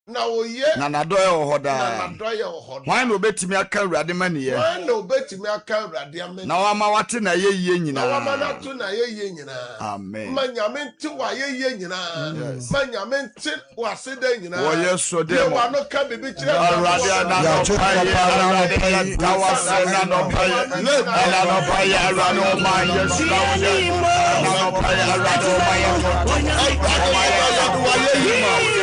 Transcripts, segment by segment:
na oye na nadoye ohoda na nadoye ohoda wan no betimi aka awurade maniye wan no betimi aka awurade amani na wama wate na yeye nyina na wama na to na yeye nyina amen manyame nti wa yeye nyina manyame nti wa seda nyina wo yeso de wa no ka bibi kire awurade na no paye awurade ka wase na no paye na no paye awurade o ma yesu na wo na no paye awurade o ma yesu wa yeye ma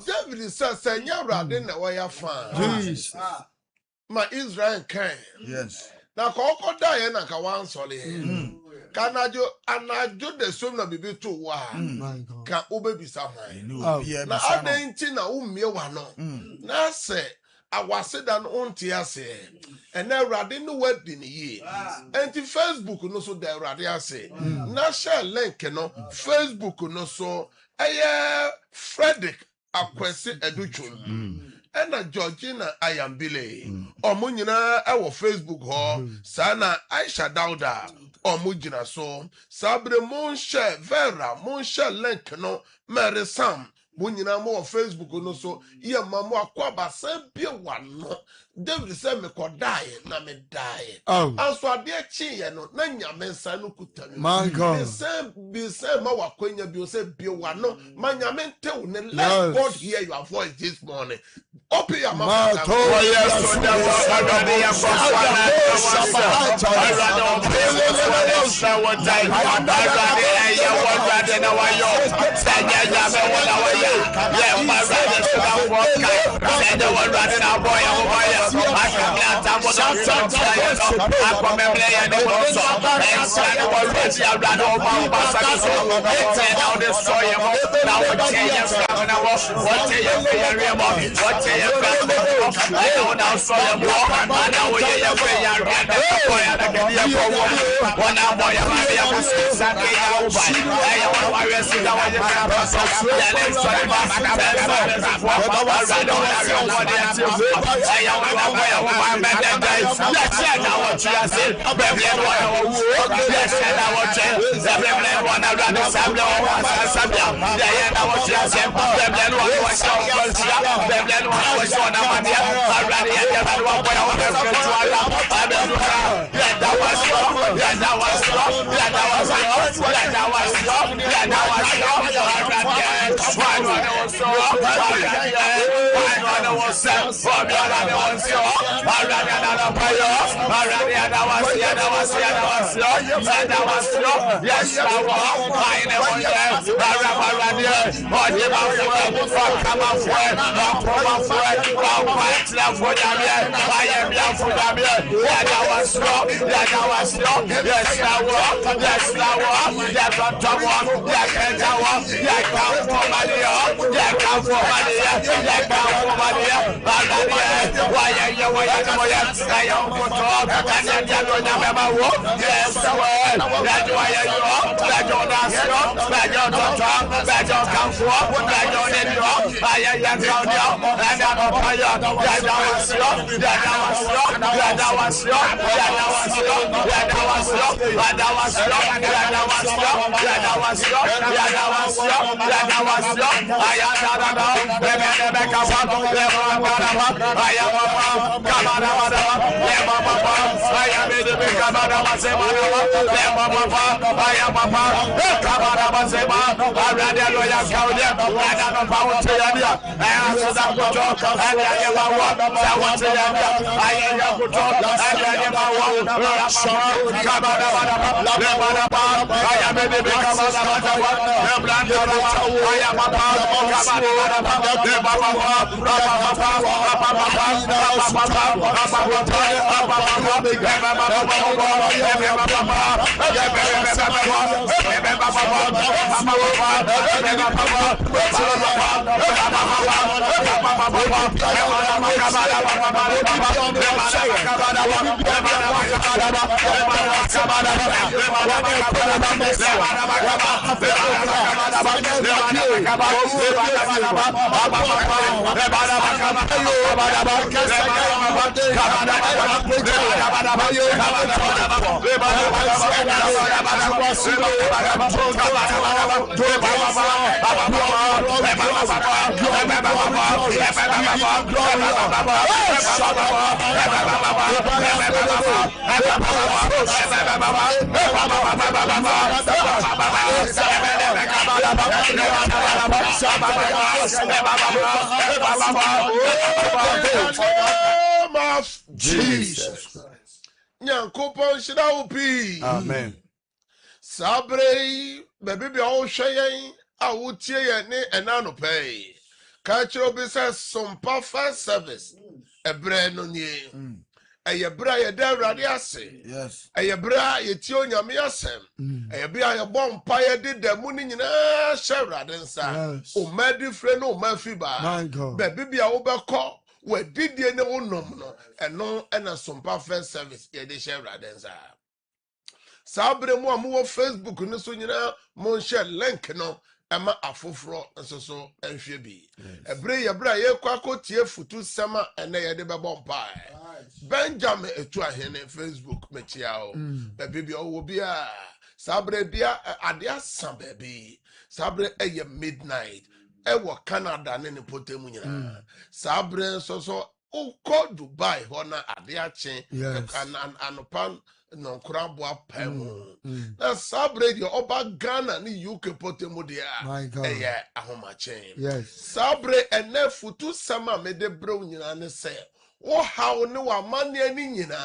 David says, "Senya Radin na waya fan." Jesus. Ma Israel can. Yes. Na koko die na ka wan sole. Kanajo anajo de som na bibi to wa. Ka obebisa hwan. Na adenti na umie wa no. Na se awaseda no onti ase. Ena Radin no wedding ye. Enti Facebook no so da Radin ase. Na share link no Facebook no so Frederick Akwesi Educhun. Ena Georgina Ayambile. Omo nyina ewo Facebook ho. Sana Aisha Dauda. Omo jina so. Sabre Monshe Vera Monshe link no Mary Sam. Munyina mo Facebook no so. Ye mamo akwaba se bie wano. David said me ko die na me die. Anso ade chi ye no na nyame nsa no kutanu. My God. Be say ma wakwenya bi o say bie wano. Ma nyame nte wo ne let God hear your voice this morning. Open your mouth. Oh yes, so that was already a I Jesus. Nyankopon shira upi. Amen. Sabre baby be all shayin a wutie ye ne enano pay. Kachiro be says some perfect service. Ebre no nie. Eyebra ye da awurade ase. Yes. Eyebra ye tie onyame asem. Eyebra ye bom pa ye de damu ni nyina hye awurade nsa. O madi fre no o mafiba. Baby bia wo bekọ we didie ne wonom no eno ena some perfect service ye de hye awurade nsa. Sabre mu amu Facebook ne so nyina mo share link no ema afoforo nso so enhwe bi. Ebre ye bra ye kwa kotie futu sema ene ye de bebom pa. Benjamin etu ahene Facebook mechia o. Baby o bia sabre bia ade asan baby. Sabre eye midnight. Ewo Canada ne potemu nyina. Sabre nso so uko Dubai hona ade ache anopan non krabwa pemu. Na sabre di oba Ghana ni UK potemu dia. Eye ahomache. Yes. Sabre ene futu sama me de bro nyina ne se wo haw ne wa mane ni nyina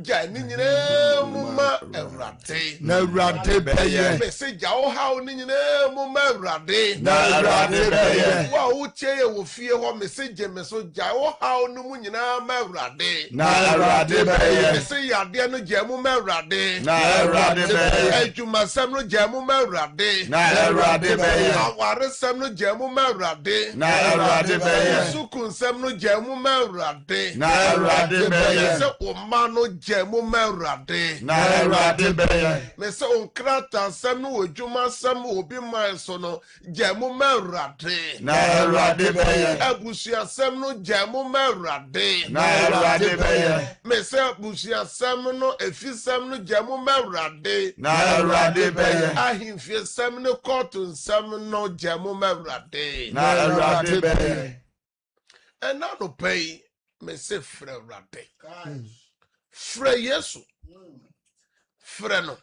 gya ni nyina mu ma Awurade na Awurade bɛyɛ me se gya wo haw ni nyina mu ma Awurade na Awurade bɛyɛ wa wo tie wo fie hɔ me se gye me so gya wo haw no mu nyina ma Awurade na Awurade bɛyɛ me se yade no gya mu ma Awurade na Awurade bɛyɛ adwumasɛm no gya mu ma Awurade na Awurade bɛyɛ awaresɛm no gya mu ma Awurade na Awurade bɛyɛ sukunsɛm no gya mu ma Awurade na Awurade bɛyɛ sɛ ɔma no gya mu ma Awurade na Awurade bɛyɛ me sɛ ɔnkratasɛm no wɔ dwumasɛm obi man so no gya mu ma Awurade na Awurade bɛyɛ abusuasɛm no gya mu ma Awurade na Awurade bɛyɛ me sɛ abusuasɛm no efisɛm no gya mu ma Awurade na Awurade bɛyɛ ahemfiesɛm no kɔɔto nsɛm no gya mu ma Awurade na Awurade bɛyɛ ɛna no pɛ yi me sɛ frɛ Awurade frɛ Yesu frɛ no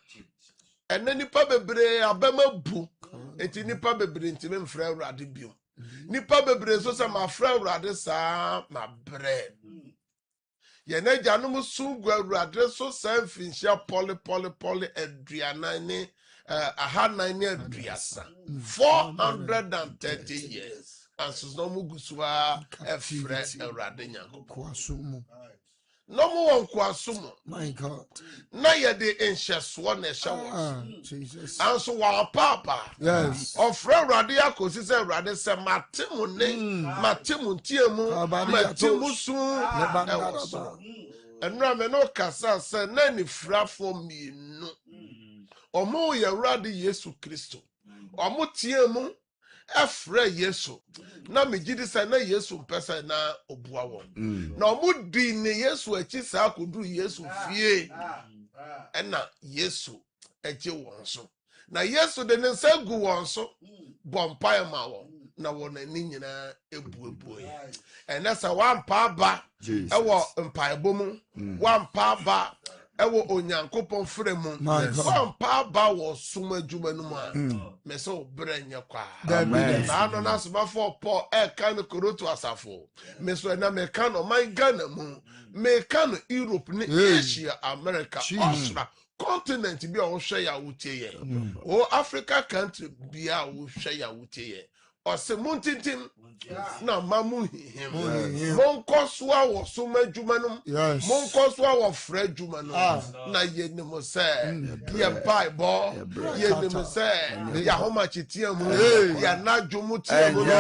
ɛna nipa bebree abɛma bu enti nipa bebree ntimi mfrɛ Awurade bio nipa bebree so sɛ mafrɛ Awurade saa mabrɛ yɛn agyanom so gu Awurade so saa mfinhyia pɔle aduanan ne ahanan ne aduasa 430 years anso no mu gu so a ɛfrɛ Awurade Nyankopɔn no mu wɔ nkoaso mu my God na yɛde nhyɛsoɔ na ɛhyɛ wɔ Jesus anso wɔapaapa yes ɔfrɛ Awurade akosi sɛ Awurade sɛ mate mo ne mate mo ntie mu mate mo su ɛwɔ so ɛnura me no kasa sɛ na nifrafo mmienu ɔmo yɛ Awurade Yesu Kristo ɔmo tie mu ɛfrɛ Yesu na megidi sɛ na Yesu mpɛ sɛ na obua wɔn na ɔmo di ne Yesu akyi saa koduru Yesu fie ɛna Yesu agye wɔn so na Yesu de ne nsa gu wɔn so bɔ mpae ma wɔn na wɔn ani nyinaa ebuebue ɛnɛ sɛ wampa aba ɛwɔ mpaebɔ mu wampa aba ɛwɔ Onyankopɔn frɛ mu wampa aba wɔ som adwuma no mu a me sɛ obrɛ nyɛ kwa na ano na asomafo Paul ɛka no Korinto asafo me so na meka no man Ghana mu meka no Europe ne Asia America Australia continent bi a wohwɛ ya wotie yɛ o Africa country bi a wohwɛ ya wotie yɛ ɔsɛ muntintim na mamu hihim monkɔ so a wɔ som adwuma no monkɔ so a wɔ frɛ adwuma no na yɛnim sɛ yɛ mpaebɔ yɛnim sɛ yɛahomakyetia mu yɛnadwo mu tia mu no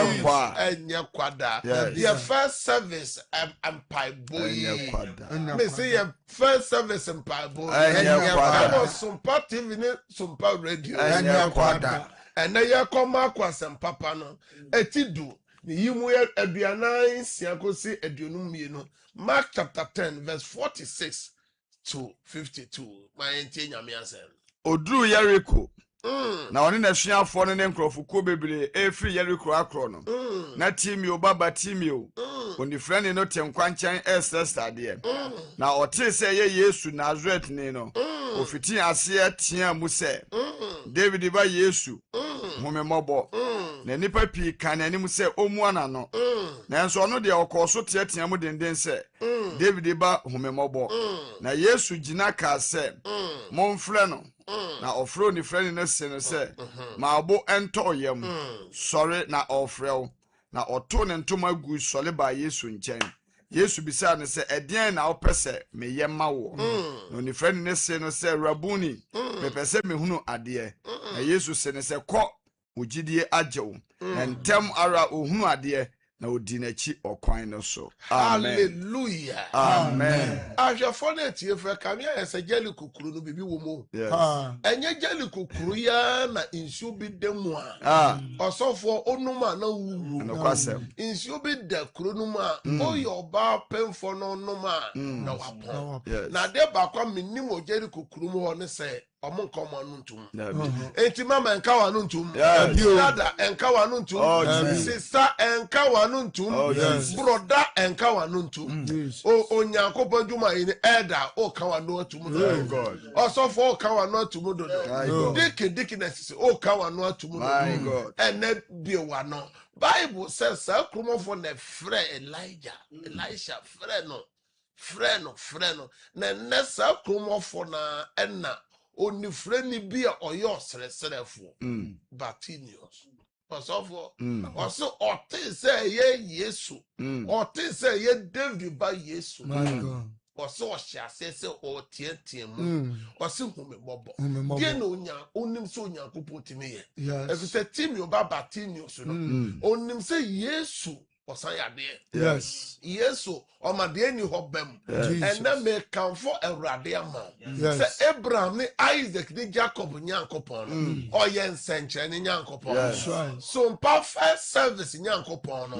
ɛnyɛ kwada yɛ first service mpaebɔ yi me sɛ yɛ first service mpaebɔ ɛwɔ Sumpa TV ne Sumpa Radio ɛnyɛ kwada ɛnɛ yɛkɔma akwasɛm papa no ɛti du ne yi mu yɛ aduanan nsia kɔsi aduonum mmienu Mark chapter 10 verse 46 to 52 ma yɛntie nyame asɛm oduru Yeriko na ɔne n'asuafoɔ no ne nkurɔfokuo bebree efiri Yeriko akorɔ no na Timeo baba Timeo onifrɛne no te nkwankyɛn ɛsɛsɛ adeɛ na ɔtee sɛ ɛyɛ Yesu Nazaret ni no ofiti aseɛ tea mu sɛ David ba Yesu homemmɔbɔ na nipa pii ka n'anim sɛ ɔmua no nanso ɔno deɛ ɔkɔɔ so teatea mu denden sɛ David ba homemmɔbɔ na Yesu gyina kaa sɛ momfrɛ no na ɔfrɛ onifrɛne no se no sɛ maabo ɛntɔ yam sɔre na ɔfrɛ wo na ɔto ne ntoma gu sɔle ba Yesu nkyɛn Yesu bisa no sɛ ɛdeɛn na wopɛ sɛ meyɛ ma wo na onifrɛne no se no sɛ Rabuni mepɛ sɛ mehunu adeɛ na Yesu se no sɛ kɔ wo gyidie agye wo na ntɛm ara ohunu adeɛ na odi n'akyi ɔkwan no so amen hallelujah amen ahwɛfo na tie fɛ kanea yɛ sɛ gyali kokuru no bibi wɔ mu ɛnyɛ gyali kokuru ya na nsuo bi da mu a ɔsɔfoɔ onum a na wuwu nsuo bi da kuro no mu a ɔyɛ ɔbaa pɛmfo no nom a na wapɔ na de baako a menim wɔ gyali kokuru mu hɔ ne sɛ Omo nka omo anu ntum. Enti mama nka wa anu ntum. Dada enka wa anu ntum. Sister enka wa anu ntum. Brother enka wa anu ntum. O Nyankopon dwuma yi ni elder o ka wa no atum do. Osofo o ka wa no atum do. Dickiness o ka wa no atum do. Ene bi wa no. Bible says sa kromofo na frɛ Elisha frɛ no na nessa kromofo na ɛna onifrɛ ni bi a ɔyɛ ɔsrɛsrɛfo Bartimaeus ɔsɔfo ɔso ɔte sɛ yɛ Yesu ɔte sɛ yɛ David ba Yesu ɔso ɔhyɛ ase sɛ ɔtiatia mu ɔso humebɔbɔ die na onim sɛ Onyankopɔn timi yɛ efisɛ Timeo ba Bartimaeus no onim sɛ Yesu ɔsan yadeɛ Yesu ɔmadeɛ ni hɔ bɛm ɛnɛ me kanfo Awurade ama sɛ Abraham ne Isaac ne Jacob Nyankopɔn no ɔyɛ nsɛnkyerɛ ne Nyankopɔn so mpa first service Nyankopɔn no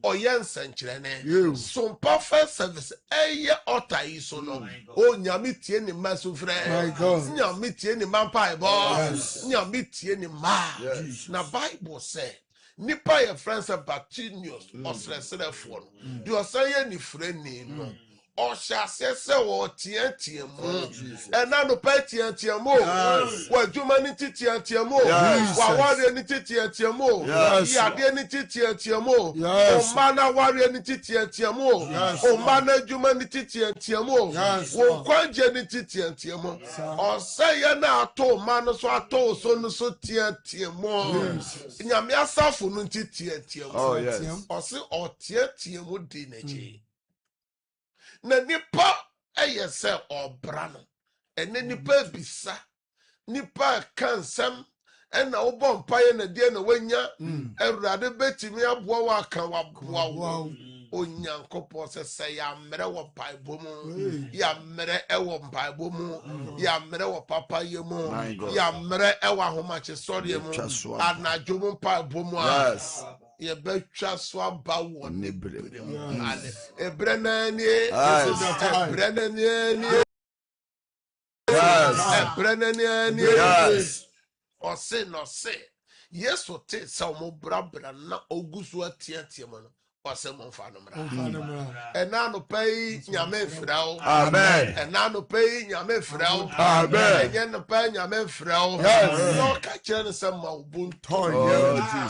ɔyɛ nsɛnkyerɛ ne so mpa first service ɛyɛ ɔta yi so no o nyame tie ne ma so frɛ nyame tie ne ma mpaebɔ nyame tie ne ma na Bible sɛ nipa ye friends Bartimaeus ɔsrɛsrɛfoɔ no de ɔsan yɛ ni frɛ ni no ɔhyɛ ase sɛ wɔtiatia mu ɛna no pa tiatia mu wa adwuma ni tiatia mu wa ware ni tiatia mu yade ni tiatia mu ɔma na ware ni tiatia mu ɔma na adwuma ni tiatia mu wo kwanje ni tiatia mu ɔsɛ yɛ na ato ma no so ato so no so tiatia mu nyame asafo no tiatia mu ɔsɛ ɔtiatia mu di n'akyi na nipa ɛyɛ sɛ ɔbra no ɛne nipa bisa nipa kansɛm ɛna wobɔ mpaeɛ na deɛ na wanya Awurade betimi aboa wa aka waboa Onyankopɔn sɛ yɛammerɛ wɔ mpaebɔ mu yɛammerɛ ɛwɔ mpaebɔ mu yɛammerɛ wɔ papayɛ mu yɛammerɛ ɛwɔ ahomakye sɔreɛ mu anadwo mu mpaebɔ mu a yɛbɛtwa so aba wɔ ne brɛ mu ebrɛ nani ebrɛ nani ebrɛ nani ɔse Yesu te sɛ ɔmo brabra na ogusu atiatia mu no ɔsɛ mo mfa no mra ɛna no pɛi nyame frɛw amen ɛna no pɛi nyame frɛw amen ɛnyɛ no pɛi nyame frɛw na ɔka kyerɛ no sɛ ma obuntɔ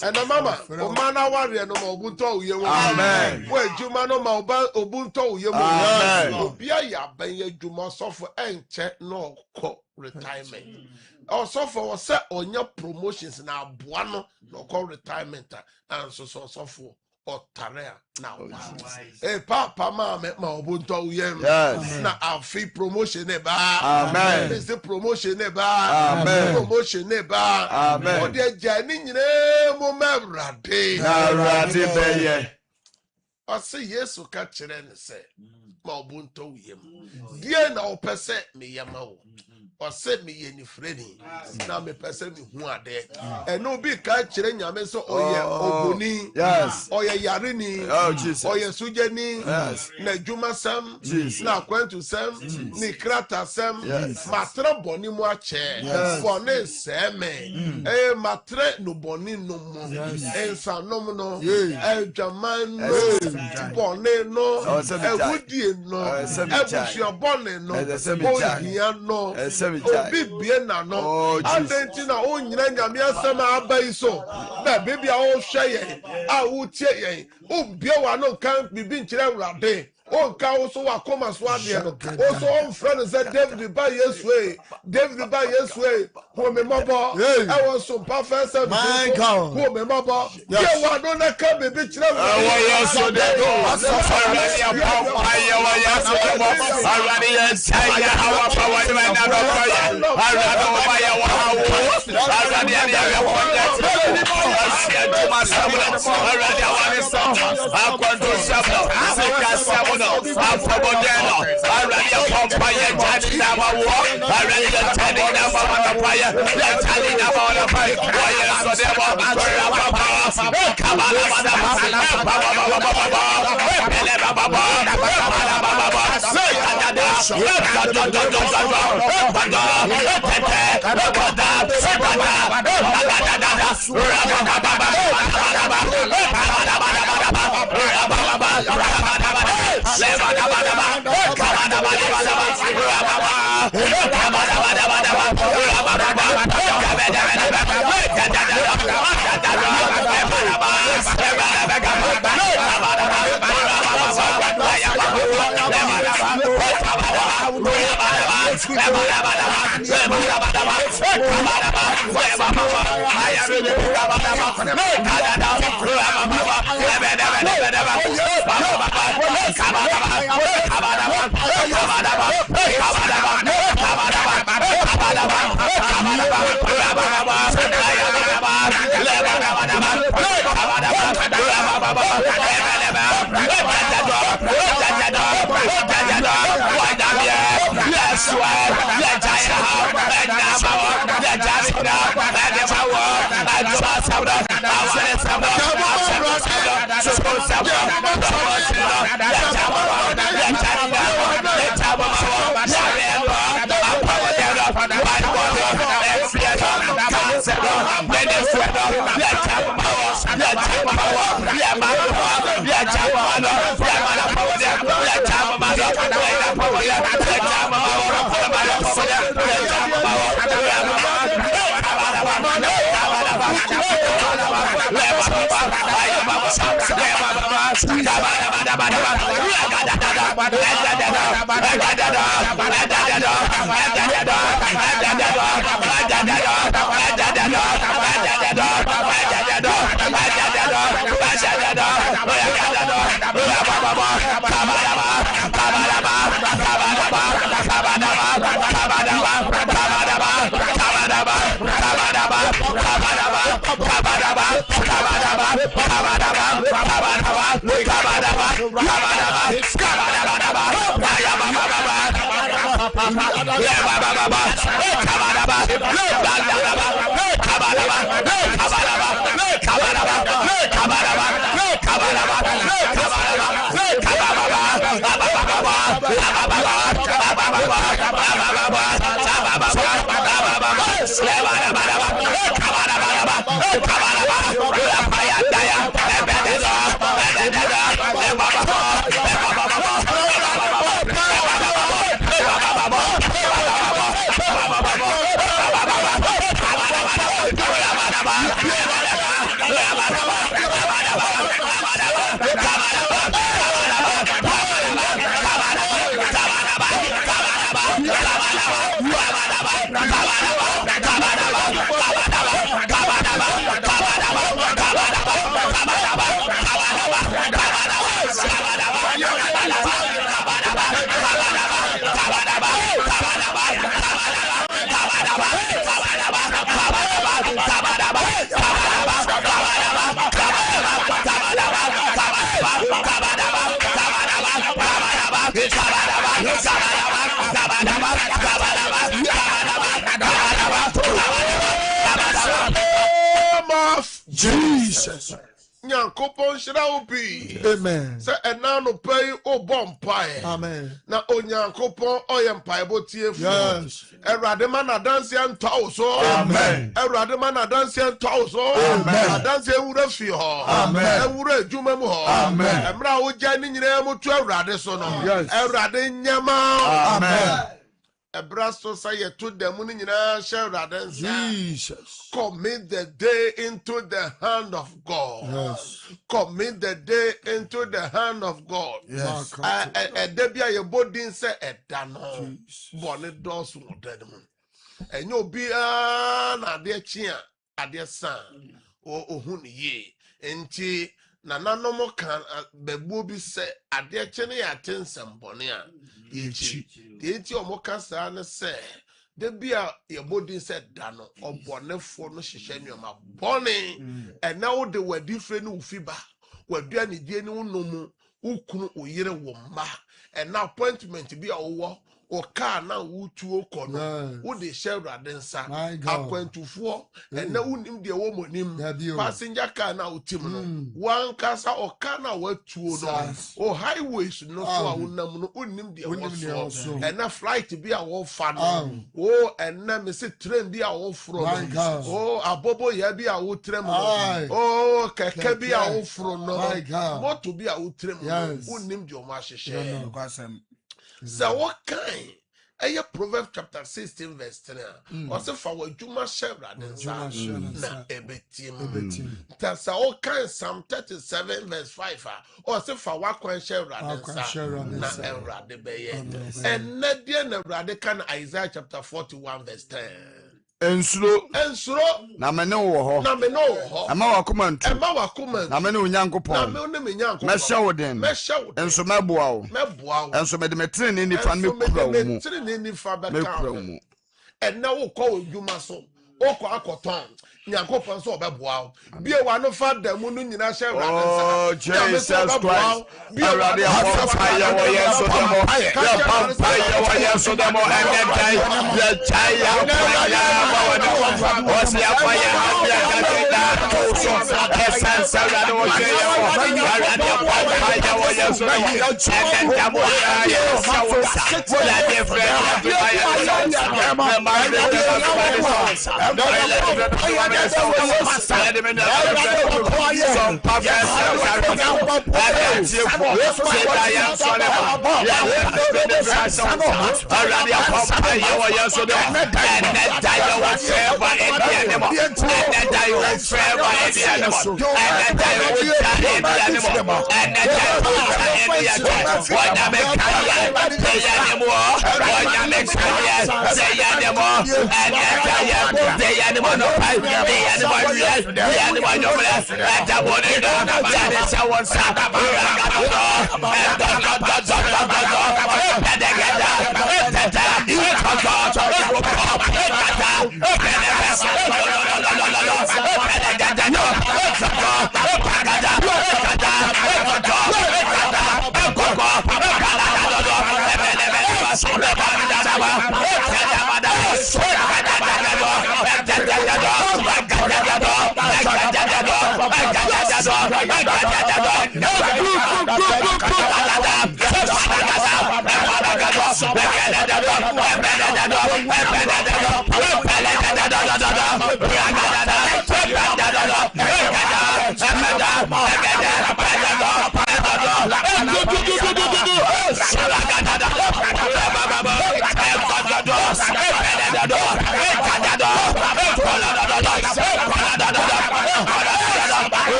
ɛna mama ɔma na wareɛ no ma obuntɔ wo yɛ mu amen wo adwuma no ma obuntɔ wo yɛ mu amen obi ayɛ abɛn adwuma sɔfo ɛnkyɛ na ɔkɔ retirement ɔsɔfo ɔsɛ ɔnya promotions na aboa no na ɔkɔ retirement a nso sɔfo Otarea now. Papa mama ma obuntɔ uyem. Na afi promotion neba. Amen. This promotion neba. Amen. Promotion neba. Amen. Ode jani nyine mo mewrade. Na rade beye. Ɔse Yesu ka kyerɛ ne sɛ ma obuntɔ uyem. Die na opese me yama wo. Ɔse me ye ni freni na me pese me hu ade ɛno bi ka kyerɛ nyame so ɔyɛ oboni ɔyɛ yarini ɔyɛ sujeni na dwuma sam na akwantu sam ni krata sam matra bɔni mu akyɛ bɔne sɛme matre no bɔni no mu ensanom no adwaman no bɔne no ewudie no ebusua bɔne no ohia no obi bie na no adenti na o nyina nyame asɛm aba yi so na bebi a o hwɛ yɛn a o tie yɛn o bie wa no kan bibi nkyerɛ Awurade o ka o so wa koma so adeɛ no o so on frɛ no sɛ David ba Yesu ho me mɔbɔ ɛwɔ so pa fɛ sɛ ho me mɔbɔ ye wa no na ka bibi kyerɛ Awurade ya so de do Awurade ya pa ya wa ya so de bo Awurade ya saya hawa pa wa de na do pa ya Awurade wa pa ya wa hawo Awurade ya ya ko ya asia de ma sabra Awurade wa ni so akwanto sabra sika sabra afobodeno Awurade ya pa ya jadi na ma wo Awurade ya jadi na ma na pa ya jadi na ma na pa wa ya so de bo Awurade pa kabala bada baba baba baba baba baba baba say Jesus. Nyankopon shira obi. Amen. Say enano pay o bompae. Amen. Na onyankopon oyempai botie fu. Yes. Erade man adanse ntwa so. Amen. Erade man adanse ntwa so. Amen. Adanse ewura fi ho. Amen. Ewura adwuma mu ho. Amen. Emra wo gya ni nyina mu to erade so no. Yes. Erade nyama. Amen. Ebrasto say to them Jesus. Commit the day into the hand of God. Yes. Commit the day into the hand of God. Yes. Debia ye bodin say edano. Bone dos mo dedem. Enyo bia na de chia ade san. Ohun ye. Enti na nanomo kan bebu bi se ade che ne ya tensem bone a yechi. Enti omoka sa ne se de bia ye bodin se da no obonefo no hihye nyoma bone na wo de wadi fre ne ufiba wadua ne die ne wonomu ukunu oyire wo mma na appointment bia wo o car na wutu okono wo de share radensa akwantufoɔ ena unim de wo monim passenger car na utim no wan kasa o car na watuo no o highways no so a wonam no unim de wo so ena flight bi a wo fa no o ena me se train bi a wo fro no o abobo ya bi a wo trem no o keke bi a wo fro no moto bi a wo trem no unim de o ma hwehwe so what kind Proverbs chapter 16 verse 3 also for what you must share na ebetim that's all kind Psalm 37 verse 5 also for what can share na erade beye and nadia na erade kan Isaiah chapter 41 verse 10 ensuro na mene wo ho ama wakoma ntu na mene onyankopon mesha wo den enso meboa wo enso mede metre ne nifa me kura wo mu enna wo ko odwuma so wo ko akoton nyankopon so obeboa wo bie wa no fa da mu no nyina hye rade nsa oh Jesus Christ bie rade fire wo yeso demo ya fire wo yeso demo enentai ya chaya o se afaya ya kadida so essence rade wo yeso rade fire wo yeso enentai mo ya so la different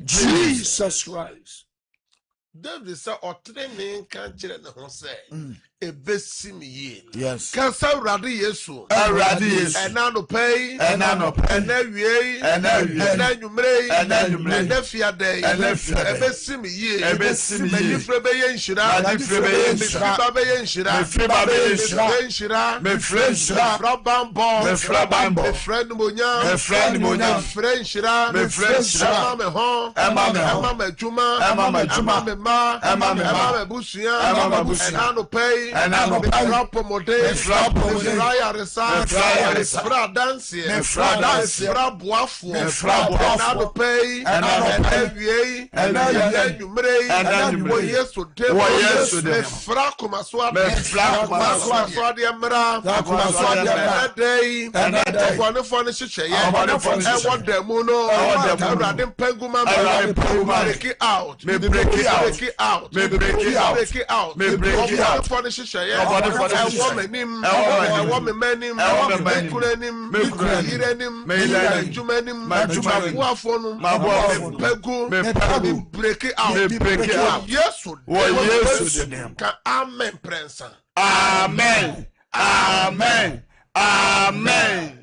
Jesus Christ. David said, "O training can chire ne ho say, ebesi me ye." Yes. Can say Awurade Yesu. Awurade Yesu. Ena no pay. Ena wie. Ena nwumre. Ena fiade. Ebesi me ye. Ebesi me ye. Mefre be ye nshira. Mefre be ye nshira. Mefre be ye nshira. Mefre be ye nshira. Mefre nshira. Mefre bambo. Mefre bambo. Mefre nmonya. Mefre nmonya. Mefre nshira. Mefre nshira. Ema me ho. Ema me ho. Ema me juma. Ema me juma. Ema me ma. Ema me ma. Ema me busuya. Ema me busuya. Ena no pay. mefra pomode, mefra yaresa, mefra dansie, mefra boafo, enano pei, enawiei, enanumrei, Yesu demo, mefra kumaswade, kumaswade emra, enadei, ewanefo ne hyehyeye, ewo demu no, Awurade mpenguma break it out, break it out, break it out, for the shishaya, ewo menim, ewo memanim, mekurenim, jumenim, mabuafonu, pegu, break it out, yes, can amen, prince. Amen, amen, amen.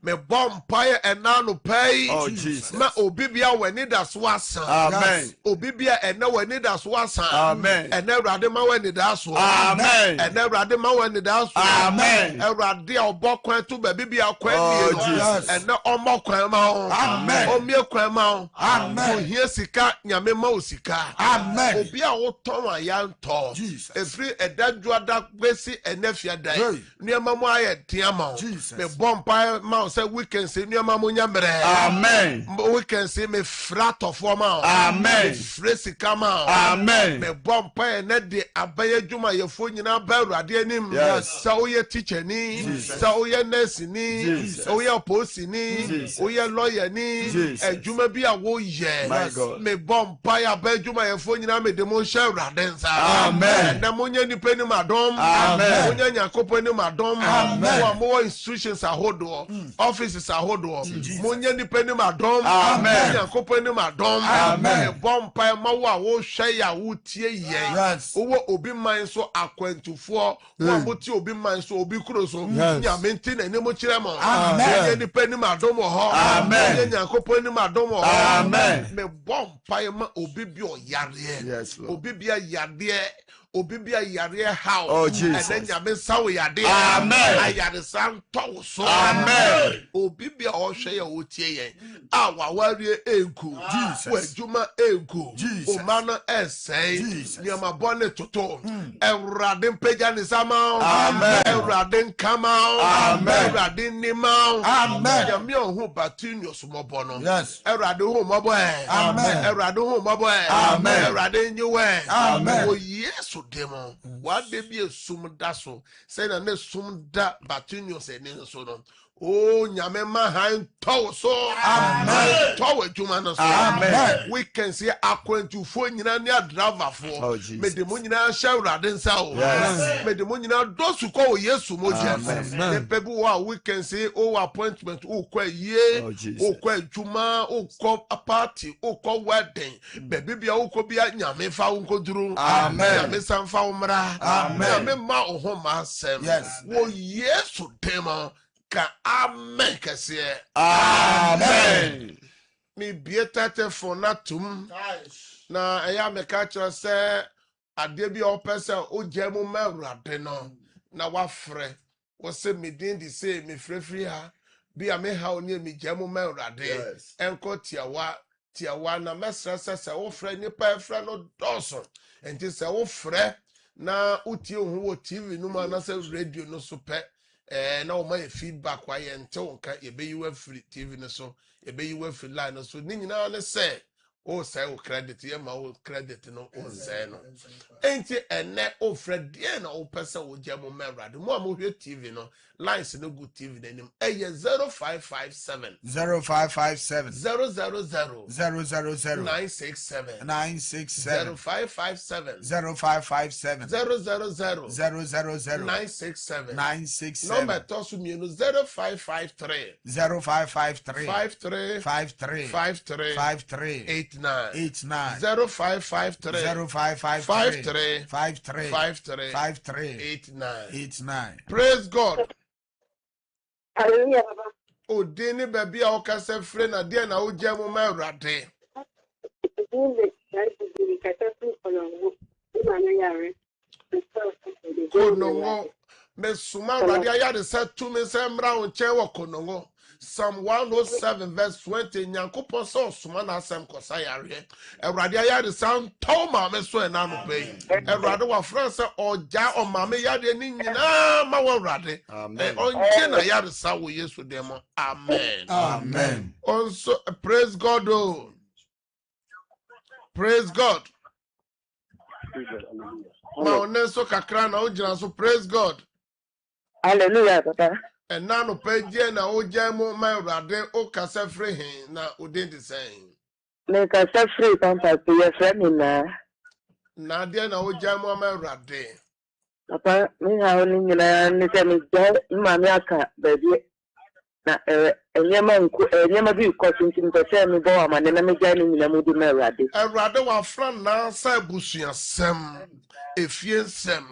Me bompire and nano pay. Oh Jesus. Ma obibia when it does was. Amen. Obibia and no when it does was. Amen. And never radima when it does. Amen. And never radima when it does. Amen. And radia or bokwen to baby or quen. Oh Jesus. And no more crema. Amen. O mere crema. Amen. Here sika nyame mosika. Amen. Obia o toma yan to. Jesus. Every a dead juada besi and nefia day. Near mamma tiamo. Jesus. Me bompire mouse. We can see near Mamunyambre. Amen. We can see me frat of woman. Amen. Fresi come out. Amen. Me bomb pay net de abaye juma ye phone na beru ade anim. So ye teacher ni, so ye nurse ni, so ye post ni, so ye lawyer ni, e juma bi awo ye. Me bomb pay abaye juma ye phone na me demo share radensa. Amen. Na munye ni peni madom. Amen. Munye nyakopo ni madom. Amen. Mo institutions ahodo. Offices are hold on. Munye ni peni madom. Amen. Yakopo ni madom. Amen. Bompa mawa wo hwe ya wo tie ye. Owo obi man so akwantufo. Wo moti obi man so obi kuro so. Nyame nti na ni mo kire mo. Munye ni peni madom ho. Munye yakopo ni madom ho. Amen. Me bompa ma obi bi o yare. Obi bi yare. Obibia yare how. Oh Jesus. And then yabe sawo yade. Amen. Ayare san to so. Amen. Obibia o hwe ya otie yen. Awa ware egu. Jesus. Wejuma egu. Jesus. Omana esay. Jesus. Niama bone toto. Ewrade mpega ni sama. Amen. Ewrade nkama. Amen. Ewrade nima. Amen. Yami ohun batini osomobo no. Yes. Ewrade hu mobo e. Amen. Ewrade hu mobo e. Amen. Ewrade nyiwe. Amen. O Yesu demo what they be a sum daso say na ne sum da batunios and so no oh nyame ma han to so amen to adwuma no so amen we can see akwantufo nyina ne driver for me de mo nyina shawrade nsa o me de mo nyina dosu ko Yesu mo je me pebu wa we can see oh appointment o kwa ye o kwa adwuma o ko party o ko wedding baby bia o ko bia nyame fa o nkoduru amen nyame san fa o mra amen nyame ma o ho ma sem wo Yesu demo ka amen kase amen mi bietete fonatum na eya me ka cho se ade bi o pese o jemu mawrade no na wafre wo se me din di se me frefri ha bi a me ha oni mi jemu mawrade enko tiawa na mesra se wo fre nipa efra no doso enti se wo fre na utie hu wo TV no ma na se radio no so pe na o my feedback wa ye nte wonka ye be you free TV no so ye be you free line no so ni nyina ne say o say o credit ye ma o credit no o say no enti ene o fred ye na o pese o jamo merade mo am hwe TV no lines no good TV denim eye 0557 0557 000 000 967 967 0557 0557 000 000 967 967 number tosu mienu 0553 0553 53 53 53 53 89 89 0553 0553 53 53 53 89 89 Praise God. Hallelujah. O dini baby a okase free na dia na o jemu ma urade. Konongo me suma urade aya de se tu me se mra o che wo konongo. Psalm 107 verse 20. Nyankopon so soma na asem kosa yare. Ewrade ayare san taw maame so e na no pay. Ewrade wa France oja o maame yare ni nyina ma wo ewrade. Onje na yare sa wo Yesu demo. Amen. Amen. Also praise God. Oh. Praise God. Ma oneso kakra na ojira so praise God. Hallelujah, Papa. And now no page na ojamo my rade o kasa free hin na odin the same. Make us free, Papa, to your friend in there. Na dia na ojamo my rade. Papa, me ha only na say me dey mama aka baby. Na enyama bi kosinti mpese me bo amane na me gya ni nyina mu di me rade. Rade wa fran na sa busua sem. Efie nsem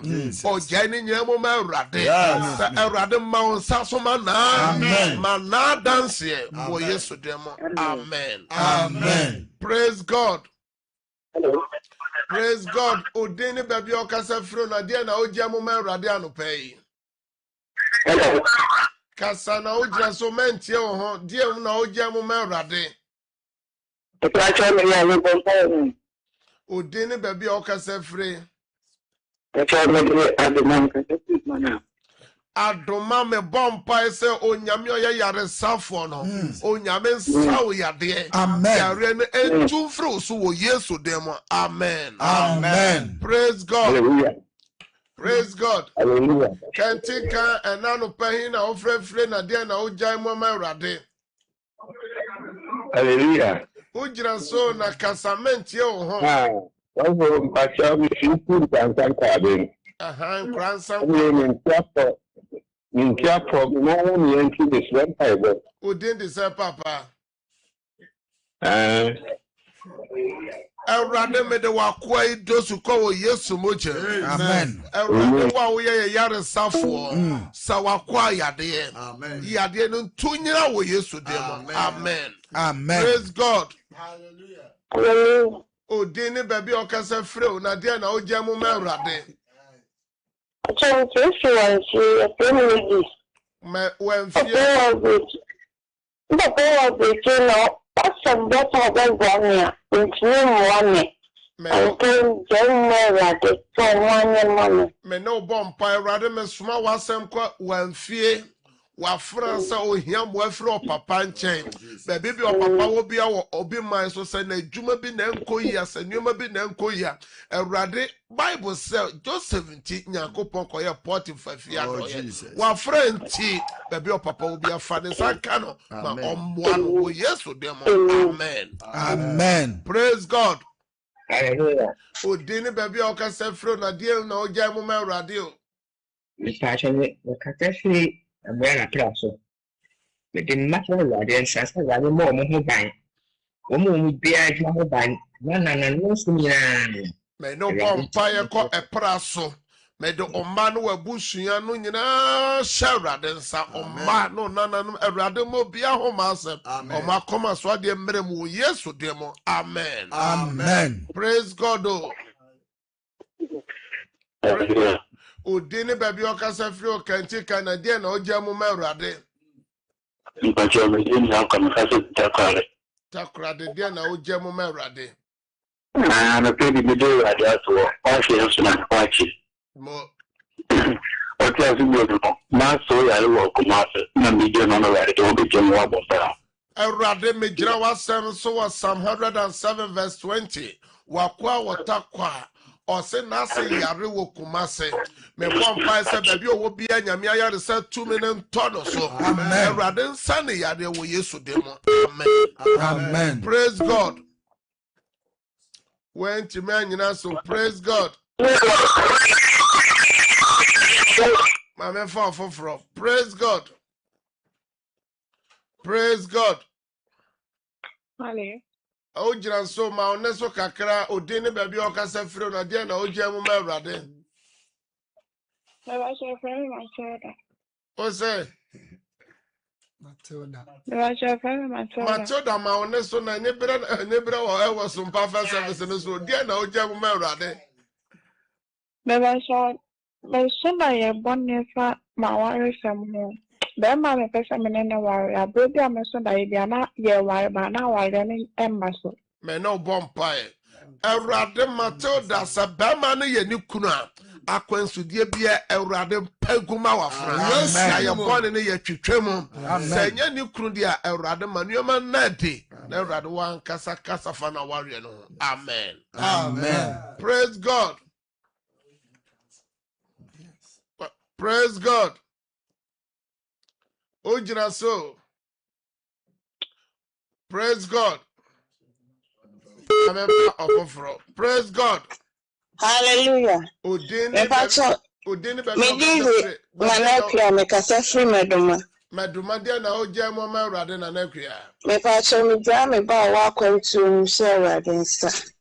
oja ni nyina mu ma rade. Sa rade ma onsa so ma na. Amen. Ma na dance e wo Yesu demo. Amen. Amen. Praise God. Hello. Praise God. Odeni baby o kasa fro na dia na oja mu ma rade anopai. Hello. Kasa na ojira so mentie wo ho die na oja mu ma rade. Papa cho me ya ni bon. Odeni baby o kasa free. Adoma me bompa se onyame oye yare safo no onyame nsawo yade yare no entu fro so wo Yesu dem. Amen. Amen. Praise God. Hallelujah. Praise God. Hallelujah. Kentika enano pahin na ofrefre na de na ojai mo ma urade. Hallelujah. Ujira so na kasament ye wo ho. Ọ̀hún mpàṣẹ mi fi kúrò kankan kàdé. Nkransan. Mi nkí apọ̀ náà wọ́n mi yẹn kí lè ṣe ń pa ẹ̀bọ̀. Odin de se papa. Ewrade me de wakwa idosu ko wo Yesu moje. Amen. Ewrade wa wo ye yare safo. Sa wakwa yade. Amen. Yade no tunyira wo Yesu dem. Amen. Amen. Praise God. Hallelujah. Hallelujah. Odini baby o kasa free na dia na oja mu ma Ewrade. So if you want to family me when fear the power of the channel some better than one into one and then Ewrade for 1 year money. Me no bompa Ewrade me suma wasem kwa when fear wa fransa ohia mo afro papa nchen be bi o papa wo bia wo obi man so se na adwuma bi na enkoyi ase nyoma bi na enkoyi a Ewrade Bible say Joseph nti Nyankopon koye Potiphar fia no ye wa frenti be bi o papa wo bia fa ne sanka no ma omwa no wo Yesu dem. Amen. Amen. Praise God. Hallelujah. Odini be bi o ka se fro na die na oja mu ma Ewrade o. Mi pa chane ka tesi America plaso. But the matter of the ancestors are more ban. Woman be a job ban. No, May no vampire call a praso. May the Oman were bushia no nyina shara den sa Oman no nana a rademo be a home answer. Oma coma so de meremu Yesu demo. Amen. Amen. Praise God. Odini baby o kasa free o kanti Canadian na oja mu ma Ewrade. Mpacho me din na ka mkase Takrade dia na oja mu ma Ewrade. Na pe bi do Ewrade aso o se so na kwachi. Mo. O ti azu mo do. Na so ya lo ko ma se na mi je no Ewrade o be je mo abo fara. Ewrade me gira wasem so was Psalm 107 verse 20. Wakwa watakwa Ose nase yare wo kumase me bompa se baby owo bia nyame ayare se 2 million ton so. Amen. Ewrade nsa ne yare wo Yesu demo. Amen. Amen. Praise God. When to man you so praise God. Mama for praise God. Praise God. Hallelujah. O jira so ma oneso kakra odini baby o kasa free na dia na oja mu ma Ewrade. Baba so friend Matilda. O say Matilda. Baba so friend Matilda. Matilda ma oneso na nebra wo e so mpa fa service no so dia na oja mu ma Ewrade. Baba so na ye bonne fa ma ware sam ho. Bema me pesa me nene ware. Abrobi a me so da ye na ye ware ba na ware ne emba so. Me no bompae. Awurade Matilda sa bema ne ye ni kunu a akwansudie bia awurade paguma wafra. Na ye bone ne ye twetwem. Sa nya ni kunu dia awurade manuoma na di. Na awurade wan kasa fa na ware no. Amen. Amen. Praise God. Praise God. Ojina so. Praise God. Praise God. Hallelujah. Odin Manakria me kasa free meduma. Meduma dia na oje mo ma urade na nakria. Me pacho me dra me ba wa kwantu share urade nsa.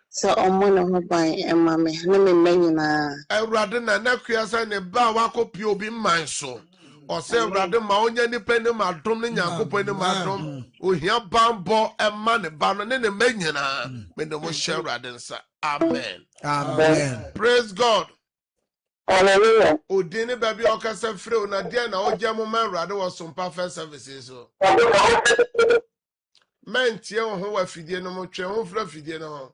So omo na ho ban ema me na me manyina. Urade na nakria sa ne ba wa kopi obi man so. Ose urade ma onya ni pe ni ma dom ni nyankopon ni ma dom. Ohia bambo ema ne ba no ne manyina. Me no mo share urade nsa. Amen. Amen. Praise God. Hallelujah. Odini baby okasa free na dia na oja mo man urade was some perfect services so. Men tie ho wa fidie no mo twe ho fra fidie no ho.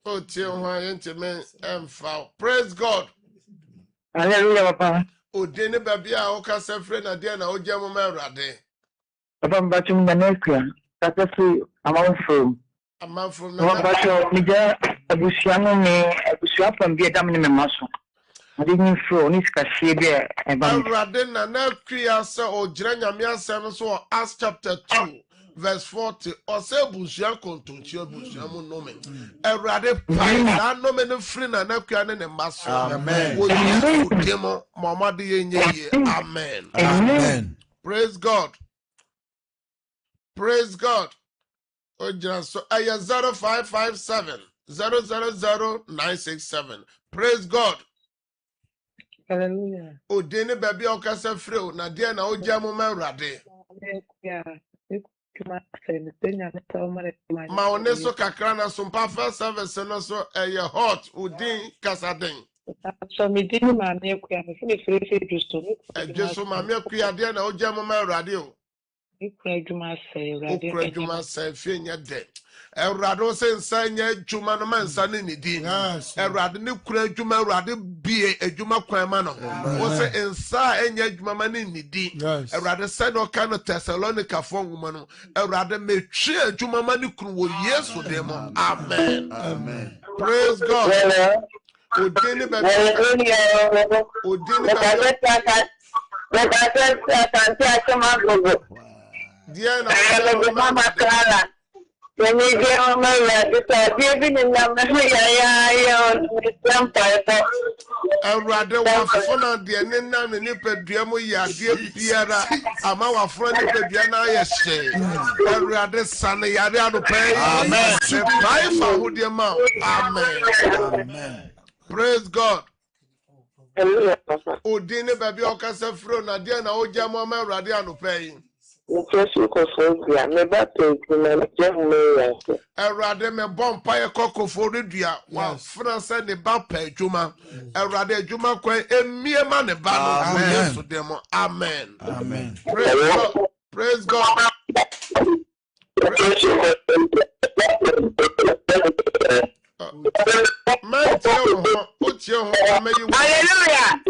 Oh, tie ho ayente men emfa. Praise God. Hallelujah, Papa. Odini baby a okasa free na dia na oja mo man urade. Papa mbachum manekya. Kasa free amount Amount from Papa mija abusiano ne abusia pambi edam ne memaso. Ade ni fro ni skasie bia eba. Urade na na kria se ogyira nyame asem so Acts chapter 2 verse 40 ose busia kontonchi busia mu nome. Urade pai na nome no free na na kria ne maso. Amen. Wo Yesu demo mamade yenye ye. Amen. Amen. Praise God. Praise God. Ogyira so aya 0557 000967. Praise God. Hallelujah. Odini baby okasa free na dia na oja mo ma urade. Yeah. Kuma se ne tenya ne tawo mare ma. Ma one so kakra na so perfect service no so hot odin kasaden. So me dini ma ne kuya me fini free justo. Ejeso ma me kuya dia na oja mo ma urade o. Ikura juma se urade. Okura juma se fie nya de. Urade se nsa nya juma no man nsa ne di. Urade ne kura juma urade bie ejuma kwan ma no. Wo se nsa enya juma ma ne di. Urade se no kan Thessalonica fo nwuma no. Urade metwe ejuma ma ne kru wo Yesu de mo. Amen. Amen. Praise God. Odini baby. Odini baby. Dia na Mama Clara. When you get on my red, it's a baby in the Awurade wa fona de ne nam ne nipadua mu ya de biara ama wa fona nipadua na ya hye Awurade sane yare adopai. Amen. Se pai fa ho de ma. Amen. Amen. Praise God. Odine baby okasa fro na de na oja mo ma Awurade adopai. Awurade me bompa ye kokofo redua wa France ne ba pa adwuma Awurade adwuma kwan emie ma ne ba no Yesu demo. Amen. Amen. Praise God. Praise God. Hallelujah.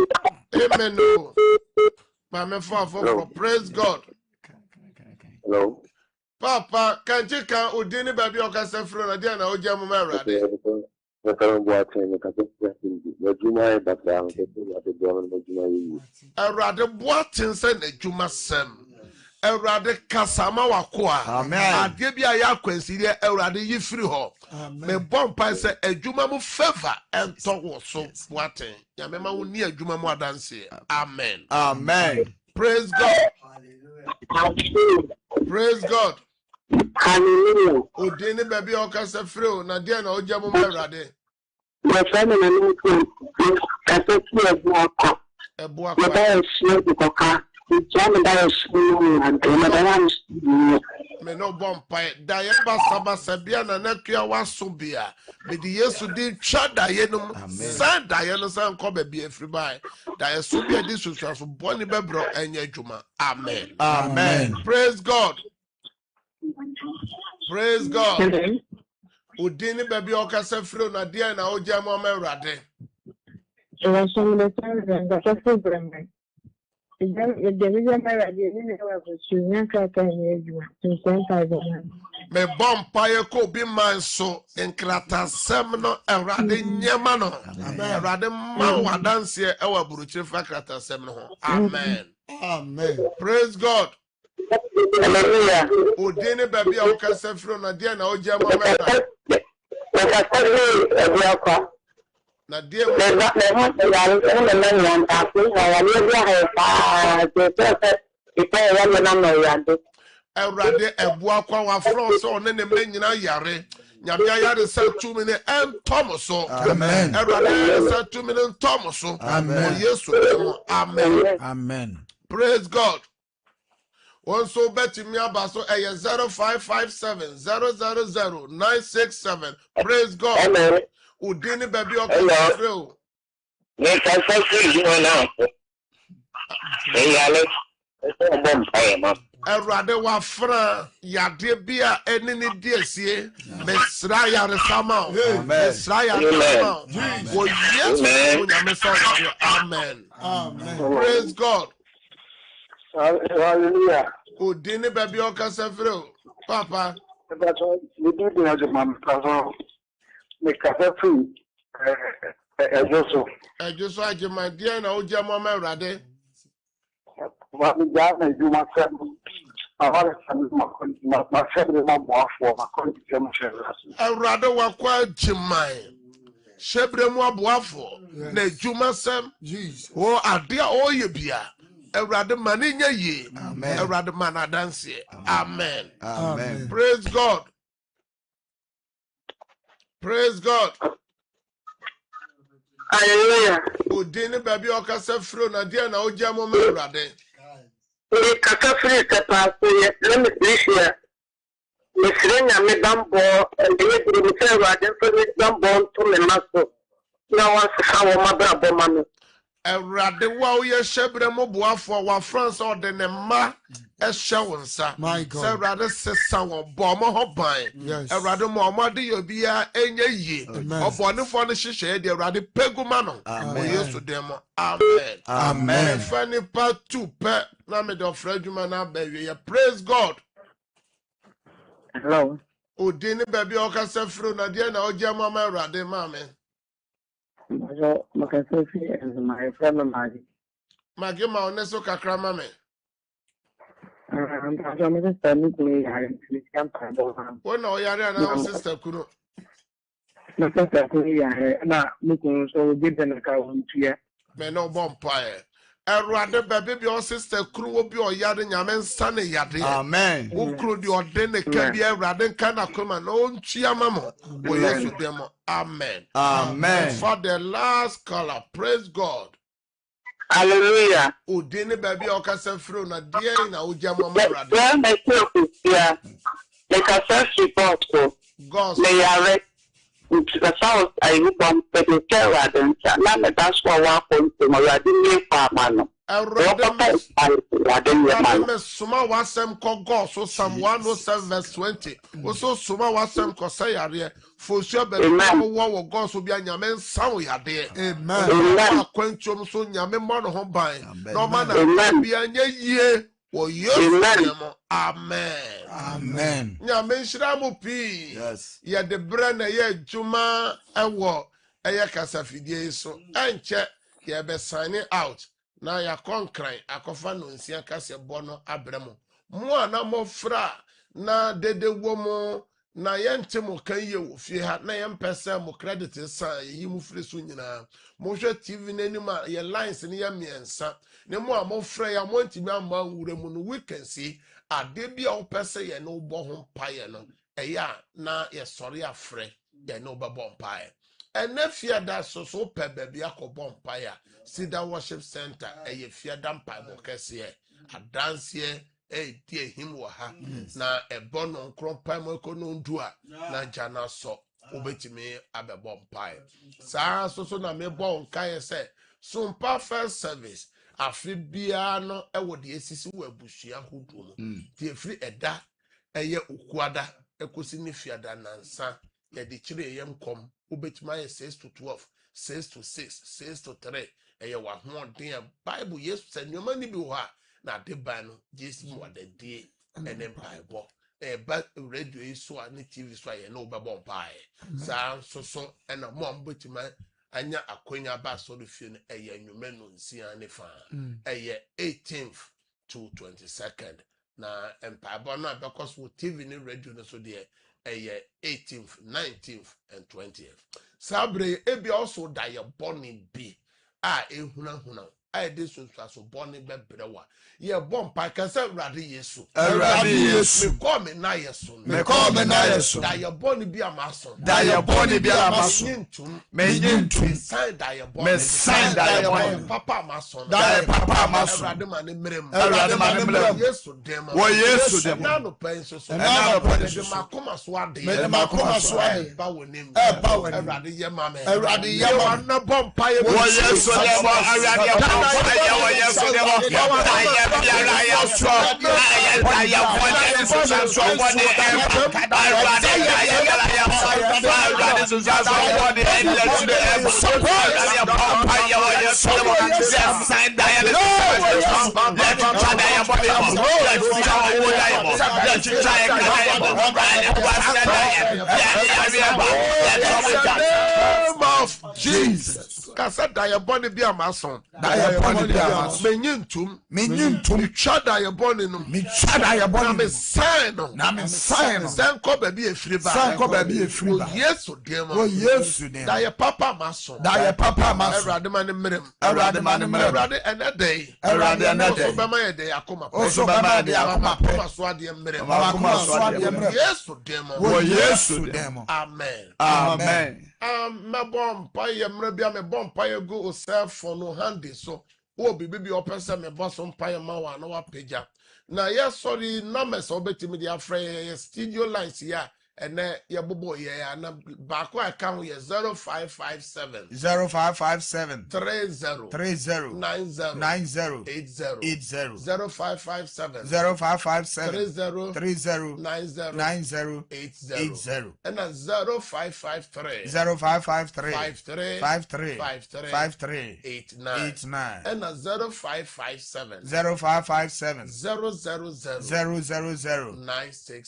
Amen. Praise God. Hello. Papa, can't you count Udini baby or Casafro na Oja Mumara? A rather boatin send a Juma Sam. A rather Casama Wakua. Amen. I give you a yaquency, a rather ye free ho. Me bomb pies a Juma favor and talk was so watching. Yamema will near Juma more dance. Amen. Amen. Praise God. Praise God. Hallelujah. Odini baby okasa free na dia na oja mo merade. My friend and I kasa ti ebu akwa. Ebu akwa. Me no bompa daye basa bia na natua waso bia me di Yesu di twa daye no san daye no san ko ba bia free by daye so bia di susuaso boni bebro enya adwuma. Amen. Amen. Praise God. Praise God. Udini baby okasa free na dia na oja mo amrade. Me bompa ye ko bi man so enkrata sem no erade nyema no erade man wadanse e wa buruchi fa krata sem no ho. Amen. Amen. Praise God. Hallelujah. Udini baby okasa free na dia na oja mo amrade. Na dia mo Erade ebua kwa wa fro so ne menyina yare nyame ayare sa 2 minutes en tomoso. Amen. Erade sa 2 minutes tomoso. Amen. Yesu emo. Amen. Amen. Praise God. Also bet me about so 0557 000 967. Praise God. Amen. Udini baby okafreo. Yes, I say you now. Hey, Alex. Erade wa fra yade bia eni ni diesie mesra yare sama mesra yare sama wo Yesu nyame so. Amen. Amen. Praise God. Hallelujah. Udini baby okasa freo papa That's all we do the other man because make a free ejoso ajema dia na oja mo amrade. What we got is you must have our my family my boss for my country. Erade wa kwa jimai shebre mu aboafo na ejuma sem Jesus. o ade a oye bia Erade mani nya ye. Amen. Erade mana dance. Amen. Amen. Praise God. Praise God. Hallelujah. Udini baby okasa fro na dia na oja mo Erade. We kaka free kapa kuye let me please here. Me frenya me bambo and the me say wa den so me bambo to me maso. Na wa sa wa mabrabo manu. Erade wa oye shebre mo boafo wa France or de ne ma ehwe wonsa. My God. Say Erade sesa won bo mo ho ban. Yes. Erade mo amade yo bia enye yi. Obonefo no hihye de Erade peguma no. O Yesu dem. Amen. Amen. Funny part 2 pe na me do frajuma na ba wie. Praise God. Hello. Udini baby okasa fro na dia na oja mo ma Erade mame. So makasisi and my friend Magi. Magima oneso kakra mame. I'm just standing to me. I can't find out. Wona oyare na o sister kunu. My sister, na looking so good than a cow here. Me no bompae. Erade baby bi o sister kunu wo bi oyare nyame nsa ne yade. Amen. Wo kru di ode ne ka bi Erade nka na koma na o ntua mamo. Wo Yesu dem. Amen. Amen. For the last color, praise God. Hallelujah. Udini baby okasa fro na die na ojamo Erade. Well, my people here, they can search report for God. they are the south. I look on the terror and that's what happened to my radin farmer. Erade suma wasem ko God so Psalm 107 verse 20. Also suma wasem ko sayare. Fosu be wo God so bia nyame nsa wo yade. Amen. Akwantuom so nyame mo no ho ban. No man na bia nya yie wo Yesu dem. Amen. Amen. Nyame nshira mo pi. Yes. Ye de bre na ye adwuma ewo eye kasafidie so. Enche ye be sign out. Na ya konkran akofa no nsia kase bono abremo mo ana mo fra na dede wo mo na yente mo kan ye wo fie ha na yempese mo credit san yi mu firi so nyina mo hwe tv nanim a ye lines ne ya miensa ne mo a mo fra ya mo ntimi amma wure mu no we can see ade bia wo pese ye no bo ho paye no eya na ye sori afre ye no bo paye ene fie da so pe baabi akobon paye Cedar Worship Center eye fiada mpa mo kese adanseɛ ɛdi ehim wɔ ha na ɛbɔ no nkron mo ko no ndu a na gya na so obetimi abɛbɔ mpae saa so na me bɔ nkae sɛ sumpa first service afi bia no ɛwɔ de esisi wɔ abusua hodo mu tie firi ɛda ɛyɛ okuada ekosi ne fiada nansa yɛ de kyerɛ yɛ nkom obetimi ayɛ 6 to 12 6 to 6 6 to 3 ɛyɛ wa hoɔden bible yesu sɛ nneɛma ni bi wɔ ha na de ban no jesu mu adadie ɛne mpaebɔ ba radio yi so a ne tv so a yɛ no bɛbɔ mpae saa nso so ɛna mo ambetimi anya akonya ba so do fie no ɛyɛ nnwuma no nsia ne fa ɛyɛ 18th to 22nd na mpaebɔ no abɛkɔ so tv ne radio no so deɛ ɛyɛ 18th 19th and 20th saa bere ebi also da yɛ bɔne bi a ehunahuna a de so bɔne bɛbrɛ wa yɛ bɔ mpa kasa Awurade Yesu me call me na Yesu da yɛ bɔne bi amaso me nyentum sign da yɛ bɔne papa amaso Awurade ma ne mrem Yesu dem na no pen so de makoma so ade ba wonim Awurade yɛ ma me na bɔ mpa yɛ Yesu dem Jesus kasa diabone bi amason menyintum twa diabone no na me sign no sen ko ba bi efiri ba Yesu dem da papa mason Awurade ma ne mrem Awurade enedey so ba ma ye dey akoma so ade mrem Yesu dem amen mebɔ mpaeɛ mmerɛ bi a mebɔ mpaeɛ gu o cell phone no handy so wo bibi bi ɔpɛ sɛ mebɔ so mpaeɛ ma wa na wapagya na yɛsɔre numbers a wobɛtumi de afrɛ yɛ studio lines yi a ɛnɛ yɛbobɔ yɛ ana baako a ɛka ho yɛ 0557 30 90 80 0557 30 90 80 ɛna 0553 53 89 ɛna 0557 000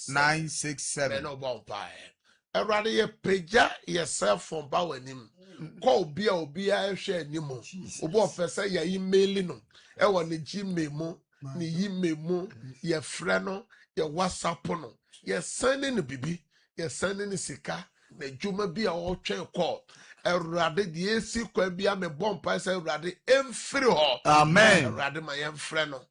967 ɛna Awurade yɛ pagya yɛ cell phone ba w'anim kɔ obi a ɛhwɛ anim obi ɔpɛ sɛ yɛ email no ɛwɔ ne Gmail mu ne email mu yɛ frɛ no yɛ WhatsApp no yɛ send ne bibi yɛ send ne sika na dwuma bi a ɔtwɛn kɔ Awurade de esi kwa bi a me bɔ mpa sɛ Awurade emfiri hɔ amen Awurade ma yɛn frɛ no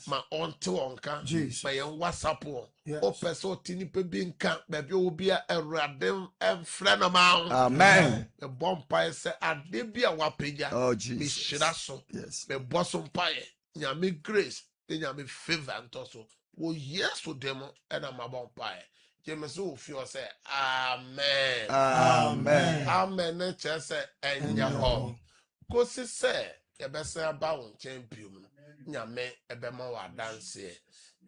ma ɔnte wɔnka ma yɛn WhatsApp wɔ opɛ sɛ ɔte nipa bi nka baabi obi a Awurade emfrɛ no ma amen me bɔ mpa sɛ ade bi a wapagya me hyira so me bɔ so mpa yɛ nyame grace de nyame favor ntɔ so wo Yesu demo ɛna ma bɔ mpa yɛ James will feel say amen amen ne che say enya ho kosi say e be say ba won champion nyame e be ma wa dance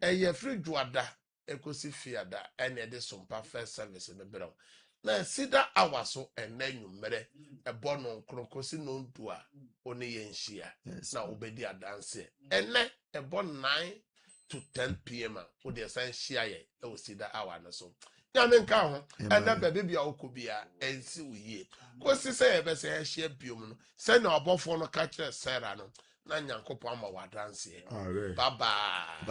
e ye free juada e kosi fiada ene de sompa first service ne bro na sida awaso ene nwumere e bo no nkro kosi no ndu a oni ye nhia na obedi adanse ene e bo 9 to 10 p.m. Wo de san hia ye e wo sida awa no so nyame nka ho ena bebe bia okobia ensi wo yie kosi se ye be se hia biom no se na obofo no ka kire Sarah no na nyankopon ama wa dance bye bye